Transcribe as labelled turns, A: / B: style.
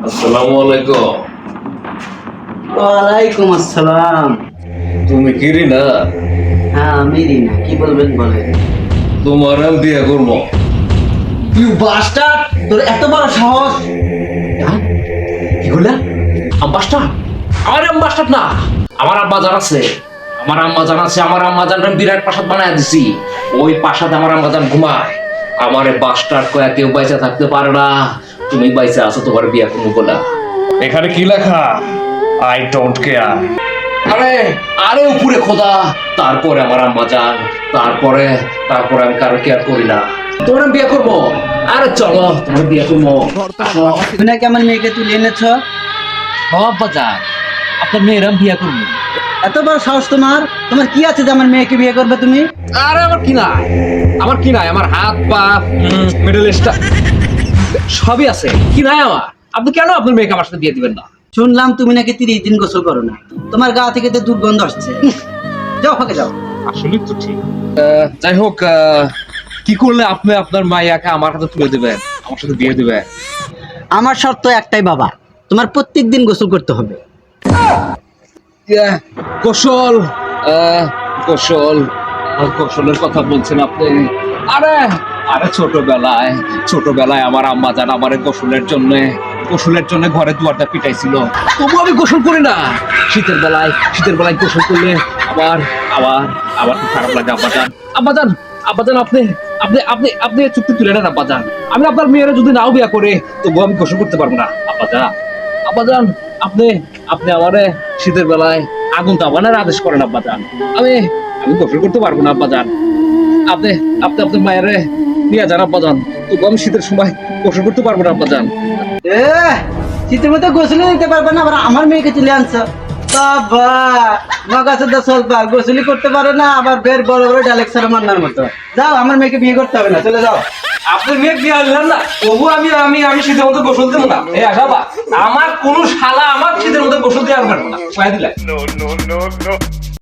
A: আসসালামু আলাইকুম।
B: ওয়ালাইকুম আসসালাম।
A: তুমি কি রিনা?
B: হ্যাঁ আমি রিনা, কি বলবেন বলেন।
A: তোমার আমি বিয়ে করবো।
B: ইউ বাস্টার্ড, তোর এত বড় সাহস! হ্যাঁ? কি বললা?
C: বাস্টার্ড? আমার বাস্টার্ড না, আমার আব্বা জান আছে। আমার আম্মা জান আছে। আমার আম্মা জান বিরাট প্রাসাদ বানায় দিছি। ওই প্রাসাদে আমার আম্মা জান ঘুমায়। আমারে বাস্টার্ড কয়া কেউ বাইচা থাকতে পারে না। তুমি বাইচা আছো, তোমার বিয়া করবো বলা।
A: এখানে কি লেখা? I don't care.
C: আরে আরে উপরে খোদা, তারপরে আমার আম্মা জান, তারপরে তারপরে আমি কারো কেয়ার করি না। তোমার আমি বিয়ে করবো। আরে চলো তোমার বিয়ে করবো।
B: তুমি নাকি আমার মেয়েকে তুলে এনেছ?
C: আব্বা জান, আপনার মেয়ের আমি বিয়ে করবো।
B: এত বড় সাহস তোমার! তোমার কি আছে যে আমার মেয়েকে বিয়ে করবে তুমি?
C: আরে আমার কি নাই, আমার কি নাই, আমার হাত পা মিডল স্টার সবই আছে। কি নাই আমার? আপনি কেন আপনার মেয়েকে আমার সাথে বিয়ে দিবেন না?
B: শুনলাম তুমি নাকি 30 দিন গোসল করো না, তোমার গা থেকে তো দুর্গন্ধ আসছে। যাও ফাঁকে যাও।
C: আসলে তো ঠিক। যাই হোক, কি করলে আপনি আপনার মাইয়াকে আমার হাতে তুলে দিবেন, আমার সাথে বিয়ে দিবেন?
B: আমার শর্ত একটাই বাবা, তোমার প্রত্যেক দিন গোসল করতে হবে।
C: গোসল, গোসল, গোসলের কথা বলছেন আপনি? আরে আরে ছোটবেলায় আমার আম্মা জান আমার গোসলের জন্য ঘরে দুয়ারটা পিটাইছিল। তবু আমি গোসল করি না। শীতের বেলায় গোসল করলে আবার আবার আবার খুব খারাপ লাগে। আব্বা জান আপনি আপনি আপনি আপনি চুক্তি তুলে নেন আব্বা জান। আমি আপনার মেয়েরা যদি নাও বিয়া করে তবু আমি গোসল করতে পারবো না। আব্বা জান আপনি আপনি আমারে শীতের বেলায় আগুন তাপানোর আদেশ করেন আব্বা জান। আমি গোসল করতে পারবো না আব্বা জান। আপনি আপনি আপনার মায়েরে নিয়ে যান আব্বা জান। তবু আমি শীতের সময় গোসল করতে পারবো না আব্বা জান।
B: শীতের মধ্যে গোসলে দিতে পারবে না, আবার আমার মেয়েকে তুলে আনছো? বাবা নগাছাদা সলপা গোসলি করতে পারে না, আবার বের বড় বড় ডাইলেকশন মান্নার মতো। যাও, আমার মেয়েকে বিয়ে করতে হবে না, চলে যাও।
C: আপনার মেয়ে বিয়ে আনলেন না, তবু আমি আমি আমি শীতের মধ্যে গোসল দেবো না। এই আশাবা, আমার কোন শালা আমার শীতের মধ্যে গোসল দিয়ে আর পারবো না। দিলেন